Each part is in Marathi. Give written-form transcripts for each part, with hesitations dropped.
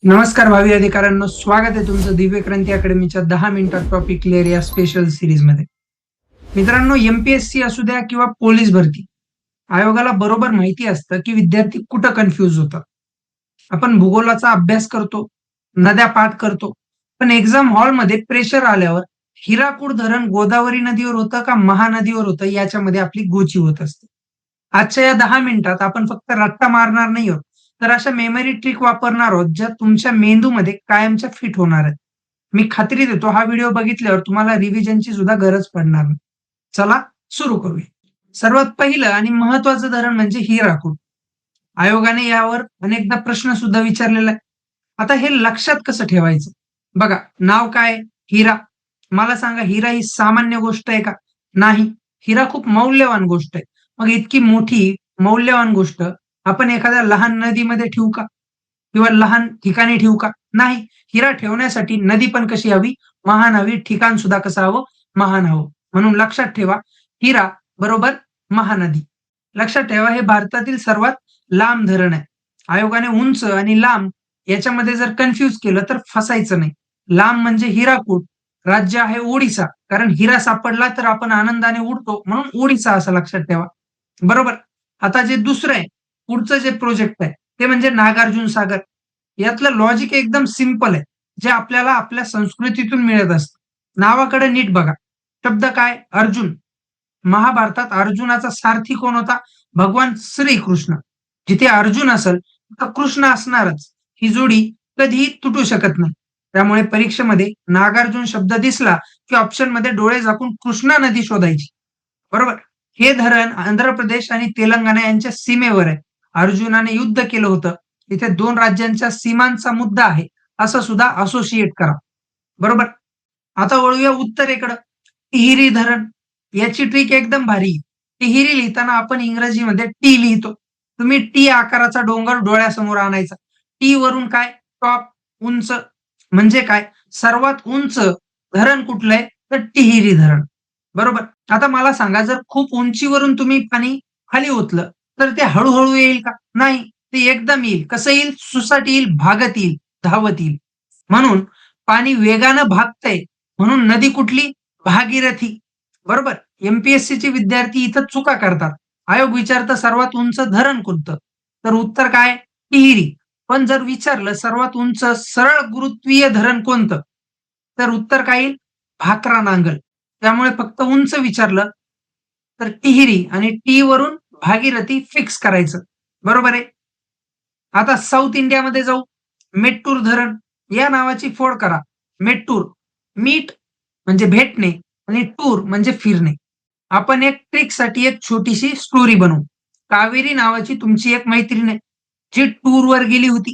नमस्कार भावी अधिकाऱ्यांनो, स्वागत आहे तुमचं दिव्य क्रांती अकॅडमीच्या 10 मिनिटात टॉपिक क्लिअर या स्पेशल सिरीज मध्ये. मित्रांनो, एमपीएससी असू द्या किंवा पोलीस भरती, आयोगाला बरोबर माहिती असतं की विद्यार्थी कुठं कन्फ्यूज होतात. आपण भूगोलाचा अभ्यास करतो, नद्या पाठ करतो, पण एक्झाम हॉलमध्ये प्रेशर आल्यावर हिराकूड धरण गोदावरी नदीवर होतं का महानदीवर होतं याच्यामध्ये आपली गोची होत असते. आजच्या या 10 मिनिटात आपण फक्त रट्टा मारणार नाही आहोत, तर अशा मेमरी ट्रिक वापरणार आहोत ज्या तुमच्या मेंदूमध्ये कायमच्या फिट होणार आहेत. मी खात्री देतो हा व्हिडिओ बघितल्यावर तुम्हाला रिव्हिजनची सुद्धा गरज पडणार नाही. चला सुरू करूया. सर्वात पहिलं आणि महत्वाचं धरण म्हणजे हिराकूड. आयोगाने यावर अनेकदा प्रश्न सुद्धा विचारलेला आहे. आता हे लक्षात कसं ठेवायचं? बघा, नाव काय? हिरा. मला सांगा, हिरा ही सामान्य गोष्ट आहे का? नाही. हिरा खूप मौल्यवान गोष्ट आहे. मग इतकी मोठी मौल्यवान गोष्ट आपण एखाद्या लहान नदीमध्ये ठेवू का? किंवा लहान ठिकाणी ठेवू का? नाही. हिरा ठेवण्यासाठी नदी पण कशी हवी? महान हवी. ठिकाण सुद्धा कसं हवं? महान हवं. म्हणून लक्षात ठेवा, हिरा बरोबर महानदी. लक्षात ठेवा, हे भारतातील सर्वात लांब धरण आहे. आयोगाने उंच आणि लांब याच्यामध्ये जर कन्फ्यूज केलं तर फसायचं नाही. लांब म्हणजे हिराकूड, राज्य आहे ओडिसा. कारण हिरा सापडला तर आपण आनंदाने उडतो, म्हणून ओडिसा असं लक्षात ठेवा. बरोबर. आता जे दुसरं आहे, पुढचं जे प्रोजेक्ट आहे, ते म्हणजे नागार्जुन सागर. यातलं लॉजिक एकदम सिंपल आहे, जे आपल्याला आपल्या संस्कृतीतून मिळत असतं. नावाकडे नीट बघा. शब्द काय? अर्जुन. महाभारतात अर्जुनाचा सारथी कोण होता? भगवान श्रीकृष्ण. जिथे अर्जुन असेल, तिथं कृष्ण असणारच. ही जोडी कधीही तुटू शकत नाही. त्यामुळे परीक्षेमध्ये नागार्जुन शब्द दिसला, की ऑप्शनमध्ये डोळे झाकून कृष्णा नदी शोधायची. बरोबर. हे धरण आंध्र प्रदेश आणि तेलंगणा यांच्या सीमेवर आहे. अर्जुनाने युद्ध केलं होतं. इथे 2 राज्यांच्या सीमांचा मुद्दा आहे, असं सुद्धा असोसिएट करा. बरोबर. आता वळूया उत्तरेकडं. तिहिरी धरण. याची ट्रिक एकदम भारी आहे. तिहिरी लिहिताना आपण इंग्रजीमध्ये टी लिहितो. तुम्ही टी आकाराचा डोंगर डोळ्यासमोर आणायचा. टी वरून काय? टॉप, उंच. म्हणजे काय? सर्वात उंच धरण कुठलंय? तर टिहिरी धरण. बरोबर. आता मला सांगा, जर खूप उंचीवरून तुम्ही पाणी खाली ओतलं, तर ते हळू येईल का? नाही. ते एकदम येईल. कसं येईल? सुसाट येईल, भागत येईल, धावत येईल. म्हणून पाणी वेगानं भागतंय, म्हणून नदी कुठली? भागीरथी. बरोबर. एम-पी-एस-सीचे विद्यार्थी इथं चुका करतात. आयोग विचारतं सर्वात उंच धरण कोणतं? तर उत्तर काय? टिहरी. पण जर विचारलं सर्वात उंच सरळ गुरुत्वीय धरण कोणतं? तर उत्तर काय येईल? भाकरा नांगल. त्यामुळे फक्त उंच विचारलं तर टिहरी आणि टी वरून भागीरथी फिक्स करायचं. बरोबर आहे. आता साउथ इंडियामध्ये जाऊ. मेट्टूर धरण या नावाची फोड करा. मेट्टूर, मीट म्हणजे भेटणे आणि टूर म्हणजे फिरणे. आपण एक ट्रिकसाठी एक छोटीशी स्टोरी बनवू. कावेरी नावाची तुमची एक मैत्रीण आहे, जी टूरवर गेली होती,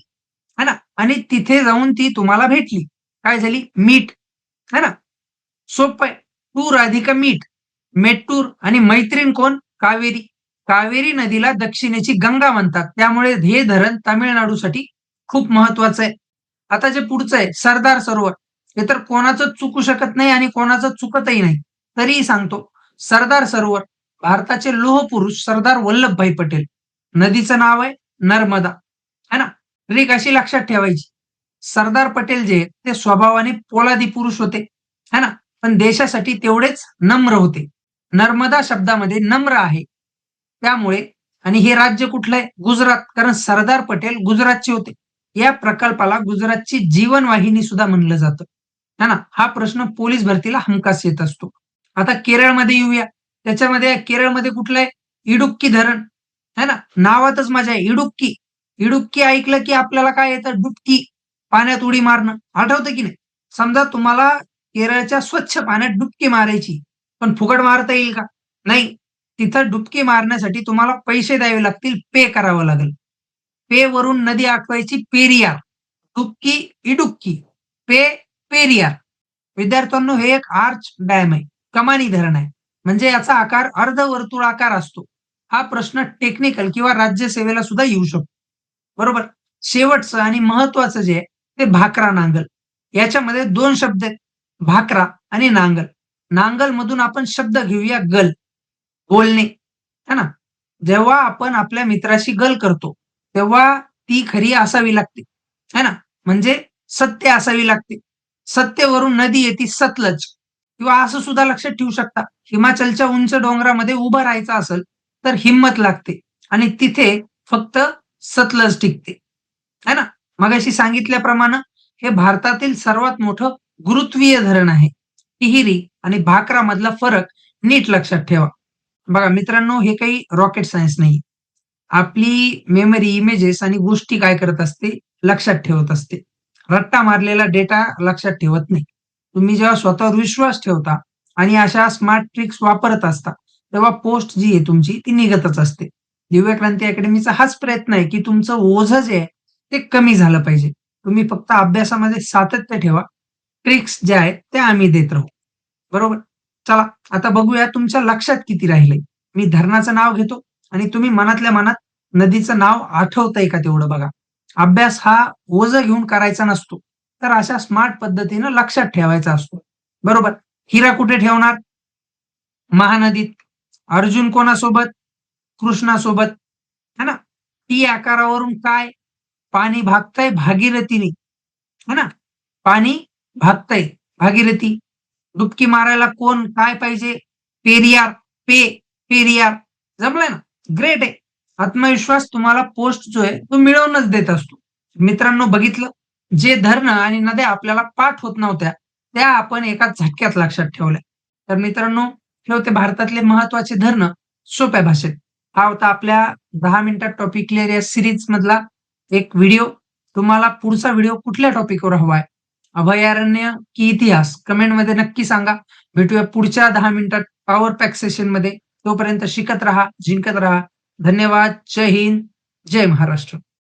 है ना? आणि तिथे जाऊन ती तुम्हाला भेटली. काय झाली? मीट, है ना? सोपं आहे. टूर अधिक मीठ. मेट्टूर आणि मैत्रीण कोण? कावेरी. कावेरी नदीला दक्षिणेची गंगा म्हणतात. त्यामुळे हे धरण तामिळनाडूसाठी खूप महत्वाचं आहे. आता जे पुढचं आहे सरदार सरोवर. हे तर कोणाचंच चुकू शकत नाही आणि कोणाचं चुकतही नाही. तरीही सांगतो. सरदार सरोवर भारताचे लोहपुरुष सरदार वल्लभभाई पटेल. नदीचं नाव आहे नर्मदा. है ना? ट्रिक अशी लक्षात ठेवायची. सरदार पटेल जे आहेत, ते स्वभावाने पोलादी पुरुष होते. है ना? पण देशासाठी तेवढेच नम्र होते. नर्मदा शब्दामध्ये नम्र आहे. त्यामुळे आणि हे राज्य कुठलं आहे? गुजरात. कारण सरदार पटेल गुजरातचे होते. या प्रकल्पाला गुजरातची जीवनवाहिनी सुद्धा म्हणलं जातं. है ना? हा प्रश्न पोलीस भरतीला हमखास येत असतो. आता केरळमध्ये येऊया. त्याच्यामध्ये केरळमध्ये कुठलं आहे? इडुक्की धरण. है ना? नावातच मजा आहे. इडुक्की. इडुक्की ऐकलं की आपल्याला काय येतं? डुबकी. पाण्यात उडी मारणं. आठवतं की नाही? समजा तुम्हाला केरळच्या स्वच्छ पाण्यात डुबकी मारायची. पण फुकट मारता येईल का? नाही. तिथं डुबकी मारण्यासाठी तुम्हाला पैसे द्यावे लागतील, पे करावं लागेल. पे वरून नदी आठवायची पेरियार. डुबकी, इडुक्की. पे, पेरियार. विद्यार्थ्यांनो, हे एक आर्च डॅम आहे. कमानी धरण आहे. म्हणजे याचा आकार अर्धवर्तुळाकार असतो. हा प्रश्न टेक्निकल किंवा राज्यसेवेला सुद्धा येऊ शकतो. बरोबर. शेवटचं आणि महत्वाचं जे आहे ते भाकरा नांगल. याच्यामध्ये 2 शब्द आहेत. भाकरा आणि नांगल. नांगल मधून आपण शब्द घेऊया गल, बोलणे. है ना? जेव्हा आपण आपल्या मित्राशी गल करतो, तेव्हा ती खरी असावी लागते. है ना? म्हणजे सत्य असावी लागते. सत्तेवरून नदी येते सतलज किंवा असं सुद्धा लक्षात ठेवू शकता. हिमाचलच्या उंच डोंगरामध्ये उभं राहायचं असेल, तर हिंमत लागते आणि तिथे फक्त सतलज टिकते. है ना? मगाशी सांगितल्याप्रमाणे हे भारतातील सर्वात मोठं गुरुत्वीय धरण आहे. टिहरी आणि भाकरा मधला फरक नीट लक्षात ठेवा. बघा मित्रांनो, हे काही रॉकेट सायन्स नाही. आपली मेमरी, इमेजेस आणि गोष्टी काय करत असते, लक्षात ठेवत असते. रट्टा मारलेला डेटा लक्षात ठेवत नाही. तुम्ही जेव्हा स्वतःवर विश्वास ठेवता आणि अशा स्मार्ट ट्रिक्स वापरत असता, तेव्हा पोस्ट जी आहे तुमची ती निघतच असते. दिव्य क्रांती अकॅडमीचा हाच प्रयत्न आहे, की तुमचं ओझं जे आहे ते कमी झालं पाहिजे. तुम्ही फक्त अभ्यासामध्ये सातत्य ठेवा. ट्रिक्स ज्या आहेत त्या आम्ही देत राहू. बरोबर? चला आता बघूया तुमच्या लक्षात किती राहिलंय. मी धरणाचं नाव घेतो आणि तुम्ही मनातल्या मनात नदीचं नाव आठवतंय का तेवढं बघा. अभ्यास हा ओझं घेऊन करायचा नसतो. तर अशा स्मार्ट पद्धतीनं लक्षात ठेवायचा असतो. बरोबर. हिरा कुठे ठेवणार? महानदीत. अर्जुन कोणासोबत? कृष्णासोबत. है ना? टी आकारावरून काय? पाणी भागतंय भागीरथीने. है ना? पाणी भागतंय भागीरथी. डुबकी मारायला कोण काय पाहिजे? पेरियार. पेरियार. जमलंय ना? ग्रेट आहे. आत्मविश्वास तुम्हाला पोस्ट जो आहे तो मिळवूनच देत असतो. मित्रांनो बघितलं, जे धरणं आणि नद्या आपल्याला पाठ होत नव्हत्या, त्या आपण एका झटक्यात लक्षात ठेवल्या. तर मित्रांनो, हे होते भारतातले महत्त्वाचे धरणं सोप्या भाषेत. हा होता आपल्या 10 मिनिटात टॉपिक क्लिअर या सीरीज मधला एक व्हिडिओ. तुम्हाला पुढचा व्हिडिओ कुठल्या टॉपिकवर हवाय? अभयारण्य की इतिहास? कमेंटमध्ये नक्की सांगा. भेटूया पुढच्या 10 मिनिटात पॉवर पॅक सेशनमध्ये. तोपर्यंत शिकत राहा, जिंकत राहा. धन्यवाद. जय हिंद, जय महाराष्ट्र.